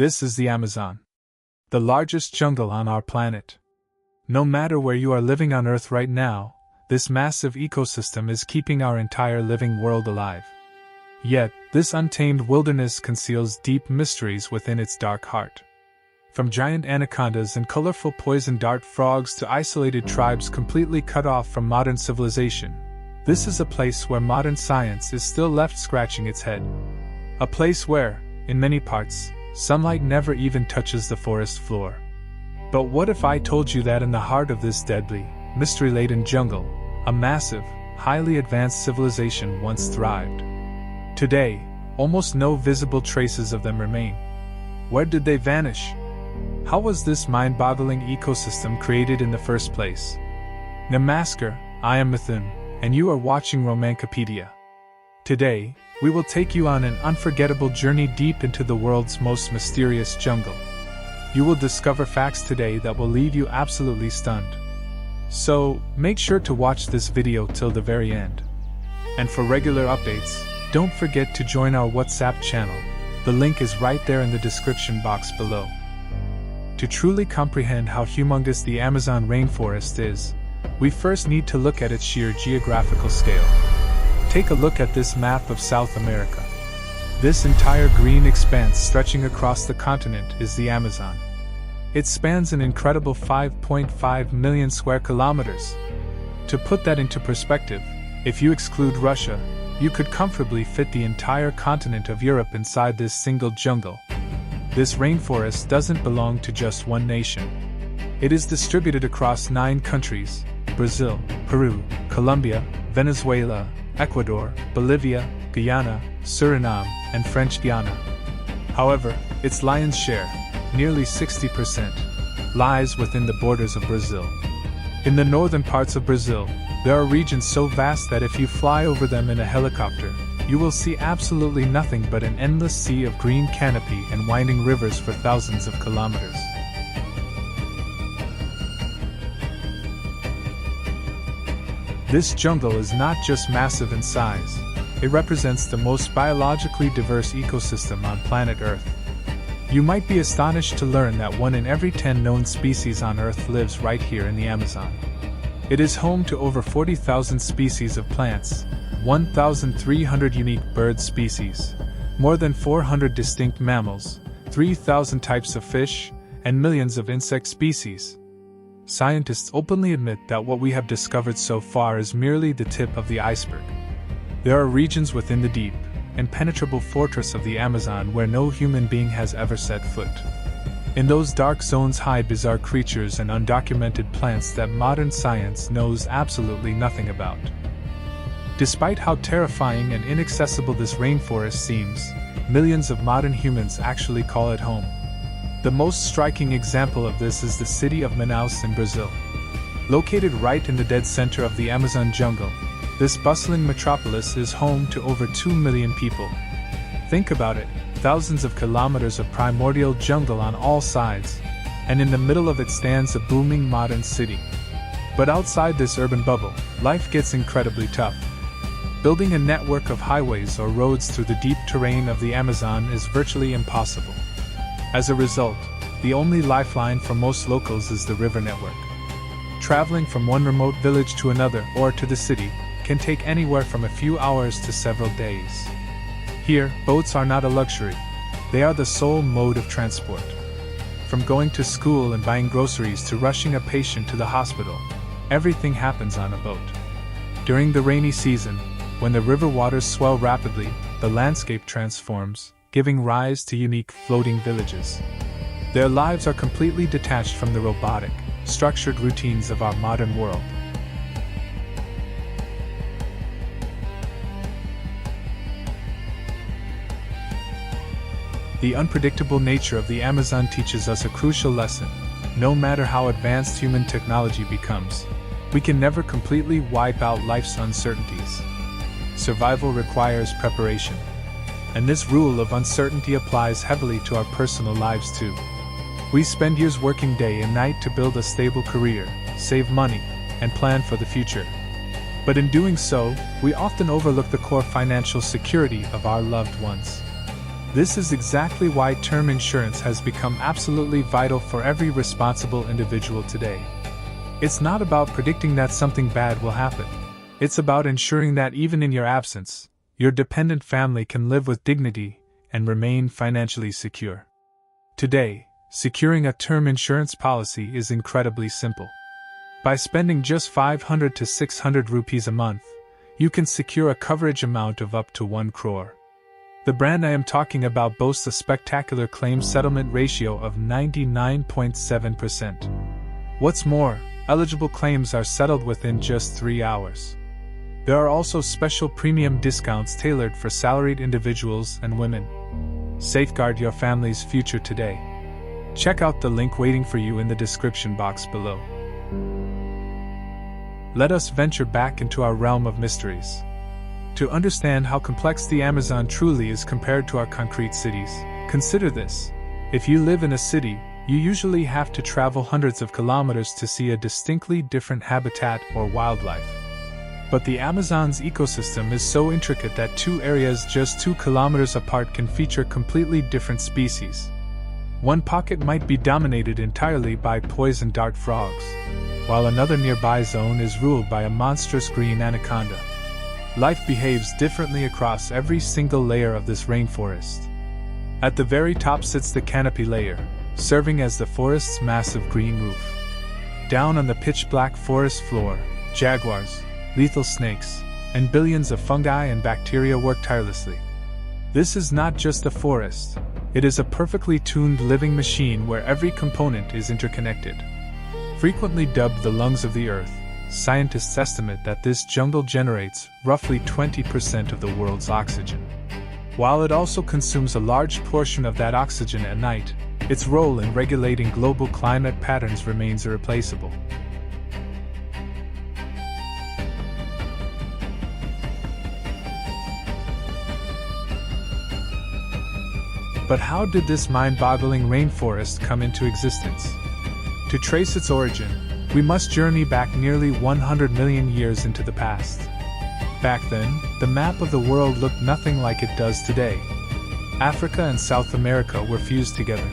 This is the Amazon, the largest jungle on our planet. No matter where you are living on Earth right now, this massive ecosystem is keeping our entire living world alive. Yet, this untamed wilderness conceals deep mysteries within its dark heart. From giant anacondas and colorful poison dart frogs to isolated tribes completely cut off from modern civilization, this is a place where modern science is still left scratching its head. A place where, in many parts, sunlight never even touches the forest floor. But what if I told you that in the heart of this deadly, mystery-laden jungle, a massive, highly advanced civilization once thrived? Today, almost no visible traces of them remain. Where did they vanish? How was this mind-boggling ecosystem created in the first place? Namaskar, I am Mithun, and you are watching Romancopedia. Today, we will take you on an unforgettable journey deep into the world's most mysterious jungle. You will discover facts today that will leave you absolutely stunned. So, make sure to watch this video till the very end. And for regular updates, don't forget to join our WhatsApp channel. The link is right there in the description box below. To truly comprehend how humongous the Amazon rainforest is, we first need to look at its sheer geographical scale. Take a look at this map of South America. This entire green expanse stretching across the continent is the Amazon. It spans an incredible 5.5 million square kilometers. To put that into perspective, if you exclude Russia, you could comfortably fit the entire continent of Europe inside this single jungle. This rainforest doesn't belong to just one nation. It is distributed across 9 countries: Brazil, Peru, Colombia, Venezuela, Ecuador, Bolivia, Guyana, Suriname, and French Guiana. However, its lion's share, nearly 60%, lies within the borders of Brazil. In the northern parts of Brazil, there are regions so vast that if you fly over them in a helicopter, you will see absolutely nothing but an endless sea of green canopy and winding rivers for thousands of kilometers. This jungle is not just massive in size, it represents the most biologically diverse ecosystem on planet Earth. You might be astonished to learn that 1 in every 10 known species on Earth lives right here in the Amazon. It is home to over 40,000 species of plants, 1,300 unique bird species, more than 400 distinct mammals, 3,000 types of fish, and millions of insect species. Scientists openly admit that what we have discovered so far is merely the tip of the iceberg. There are regions within the deep, impenetrable fortress of the Amazon where no human being has ever set foot. In those dark zones hide bizarre creatures and undocumented plants that modern science knows absolutely nothing about. Despite how terrifying and inaccessible this rainforest seems, millions of modern humans actually call it home. The most striking example of this is the city of Manaus in Brazil. Located right in the dead center of the Amazon jungle, this bustling metropolis is home to over 2 million people. Think about it, thousands of kilometers of primordial jungle on all sides, and in the middle of it stands a booming modern city. But outside this urban bubble, life gets incredibly tough. Building a network of highways or roads through the deep terrain of the Amazon is virtually impossible. As a result, the only lifeline for most locals is the river network. Traveling from one remote village to another or to the city can take anywhere from a few hours to several days. Here, boats are not a luxury, they are the sole mode of transport. From going to school and buying groceries to rushing a patient to the hospital, everything happens on a boat. During the rainy season, when the river waters swell rapidly, the landscape transforms, giving rise to unique floating villages. Their lives are completely detached from the robotic, structured routines of our modern world. The unpredictable nature of the Amazon teaches us a crucial lesson. No matter how advanced human technology becomes, we can never completely wipe out life's uncertainties. Survival requires preparation. And this rule of uncertainty applies heavily to our personal lives too. We spend years working day and night to build a stable career, save money, and plan for the future. But in doing so, we often overlook the core financial security of our loved ones. This is exactly why term insurance has become absolutely vital for every responsible individual today. It's not about predicting that something bad will happen. It's about ensuring that even in your absence, your dependent family can live with dignity and remain financially secure. Today, securing a term insurance policy is incredibly simple. By spending just 500 to 600 rupees a month, you can secure a coverage amount of up to 1 crore. The brand I am talking about boasts a spectacular claim settlement ratio of 99.7%. What's more, eligible claims are settled within just 3 hours. There are also special premium discounts tailored for salaried individuals and women. Safeguard your family's future today. Check out the link waiting for you in the description box below. Let us venture back into our realm of mysteries. To understand how complex the Amazon truly is compared to our concrete cities, consider this. If you live in a city, you usually have to travel hundreds of kilometers to see a distinctly different habitat or wildlife. But the Amazon's ecosystem is so intricate that 2 areas just 2 kilometers apart can feature completely different species. One pocket might be dominated entirely by poison dart frogs, while another nearby zone is ruled by a monstrous green anaconda. Life behaves differently across every single layer of this rainforest. At the very top sits the canopy layer, serving as the forest's massive green roof. Down on the pitch-black forest floor, jaguars, lethal snakes, and billions of fungi and bacteria work tirelessly. This is not just a forest, it is a perfectly tuned living machine where every component is interconnected. Frequently dubbed the lungs of the earth, scientists estimate that this jungle generates roughly 20% of the world's oxygen. While it also consumes a large portion of that oxygen at night, its role in regulating global climate patterns remains irreplaceable. But how did this mind-boggling rainforest come into existence? To trace its origin, we must journey back nearly 100 million years into the past. Back then, the map of the world looked nothing like it does today. Africa and South America were fused together.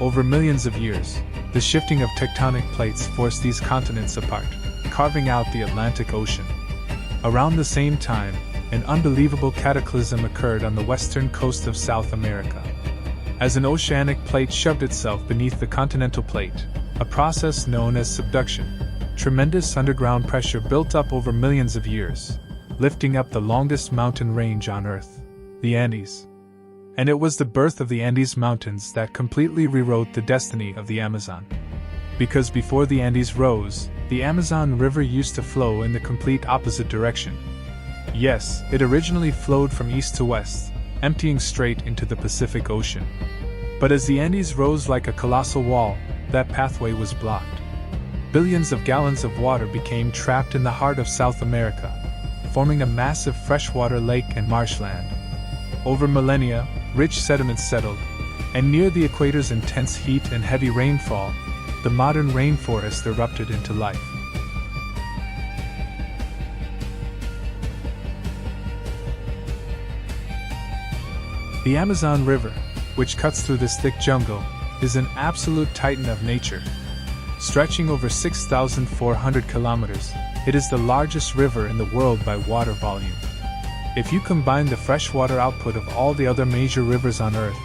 Over millions of years, the shifting of tectonic plates forced these continents apart, carving out the Atlantic Ocean. Around the same time, an unbelievable cataclysm occurred on the western coast of South America. As an oceanic plate shoved itself beneath the continental plate, a process known as subduction, tremendous underground pressure built up over millions of years, lifting up the longest mountain range on Earth, the Andes. And it was the birth of the Andes Mountains that completely rewrote the destiny of the Amazon. Because before the Andes rose, the Amazon River used to flow in the complete opposite direction. Yes, it originally flowed from east to west, emptying straight into the Pacific Ocean. But as the Andes rose like a colossal wall, that pathway was blocked. Billions of gallons of water became trapped in the heart of South America, forming a massive freshwater lake and marshland. Over millennia, rich sediments settled, and near the equator's intense heat and heavy rainfall, the modern rainforest erupted into life. The Amazon River, which cuts through this thick jungle, is an absolute titan of nature. Stretching over 6,400 kilometers, it is the largest river in the world by water volume. If you combine the freshwater output of all the other major rivers on Earth,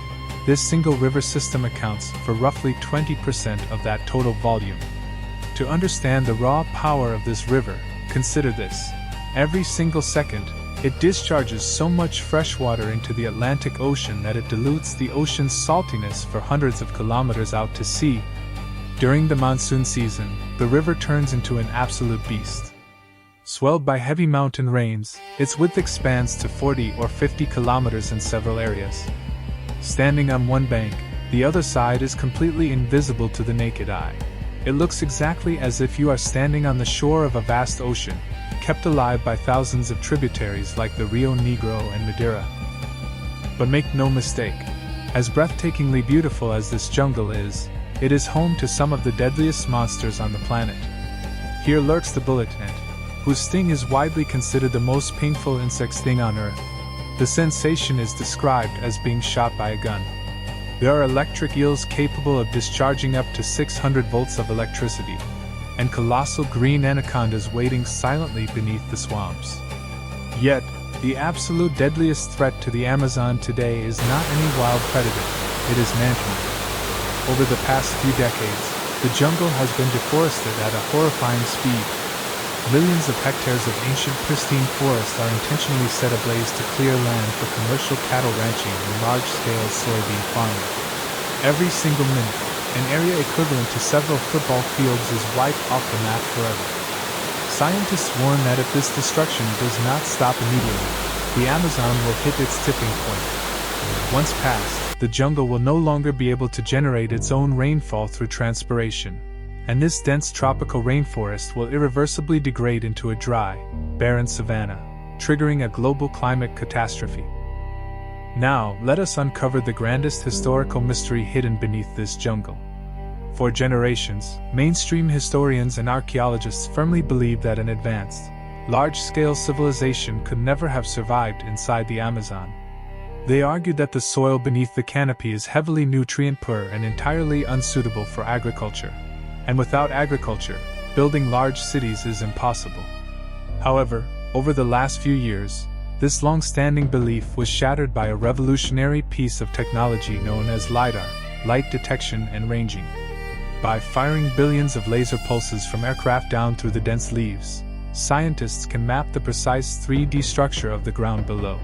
this single river system accounts for roughly 20% of that total volume. To understand the raw power of this river, consider this. Every single second, it discharges so much fresh water into the Atlantic Ocean that it dilutes the ocean's saltiness for hundreds of kilometers out to sea. During the monsoon season, the river turns into an absolute beast. Swelled by heavy mountain rains, its width expands to 40 or 50 kilometers in several areas. Standing on one bank, the other side is completely invisible to the naked eye. It looks exactly as if you are standing on the shore of a vast ocean, kept alive by thousands of tributaries like the Rio Negro and Madeira. But make no mistake, as breathtakingly beautiful as this jungle is, it is home to some of the deadliest monsters on the planet. Here lurks the bullet ant, whose sting is widely considered the most painful insect sting on Earth. The sensation is described as being shot by a gun. There are electric eels capable of discharging up to 600 volts of electricity, and colossal green anacondas waiting silently beneath the swamps. Yet, the absolute deadliest threat to the Amazon today is not any wild predator, it is mankind. Over the past few decades, the jungle has been deforested at a horrifying speed. Millions of hectares of ancient pristine forest are intentionally set ablaze to clear land for commercial cattle ranching and large-scale soybean farming. Every single minute, an area equivalent to several football fields is wiped off the map forever. Scientists warn that if this destruction does not stop immediately, the Amazon will hit its tipping point. Once passed, the jungle will no longer be able to generate its own rainfall through transpiration, and this dense tropical rainforest will irreversibly degrade into a dry, barren savanna, triggering a global climate catastrophe. Now, let us uncover the grandest historical mystery hidden beneath this jungle. For generations, mainstream historians and archaeologists firmly believed that an advanced, large-scale civilization could never have survived inside the Amazon. They argued that the soil beneath the canopy is heavily nutrient-poor and entirely unsuitable for agriculture, and without agriculture, building large cities is impossible. However, over the last few years, this long-standing belief was shattered by a revolutionary piece of technology known as LiDAR, light detection and ranging. By firing billions of laser pulses from aircraft down through the dense leaves, scientists can map the precise 3D structure of the ground below.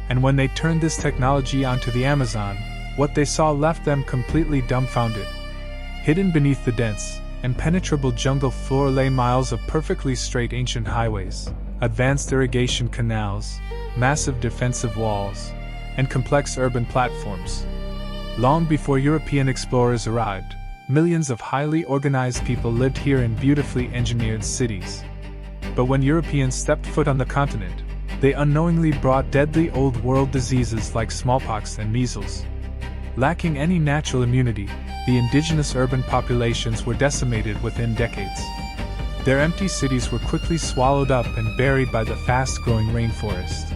And when they turned this technology onto the Amazon, what they saw left them completely dumbfounded. Hidden beneath the dense, impenetrable jungle floor lay miles of perfectly straight ancient highways, advanced irrigation canals, massive defensive walls, and complex urban platforms. Long before European explorers arrived, millions of highly organized people lived here in beautifully engineered cities. But when Europeans stepped foot on the continent, they unknowingly brought deadly old-world diseases like smallpox and measles. Lacking any natural immunity, the indigenous urban populations were decimated within decades. Their empty cities were quickly swallowed up and buried by the fast-growing rainforest.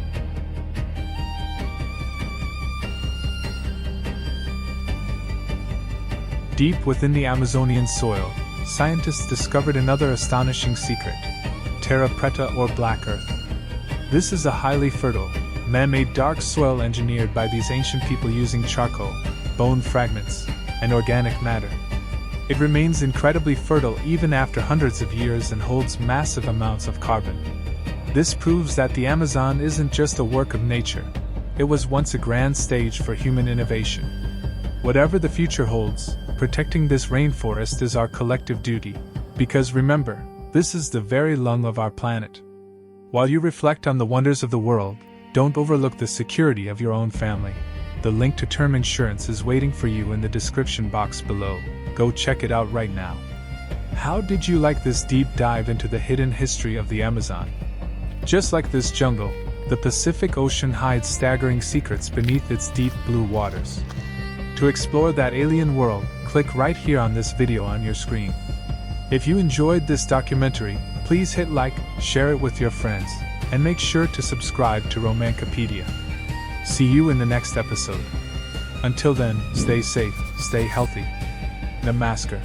Deep within the Amazonian soil, scientists discovered another astonishing secret: Terra Preta or Black Earth. This is a highly fertile, man-made dark soil engineered by these ancient people using charcoal, bone fragments, and organic matter. It remains incredibly fertile even after hundreds of years and holds massive amounts of carbon. This proves that the Amazon isn't just a work of nature, it was once a grand stage for human innovation. Whatever the future holds, protecting this rainforest is our collective duty, because remember, this is the very lung of our planet. While you reflect on the wonders of the world, don't overlook the security of your own family. The link to term insurance is waiting for you in the description box below. Go check it out right now. How did you like this deep dive into the hidden history of the Amazon? Just like this jungle, the Pacific Ocean hides staggering secrets beneath its deep blue waters. To explore that alien world, click right here on this video on your screen. If you enjoyed this documentary, please hit like, share it with your friends, and make sure to subscribe to Romancopedia. See you in the next episode. Until then, stay safe, stay healthy. Namaskar.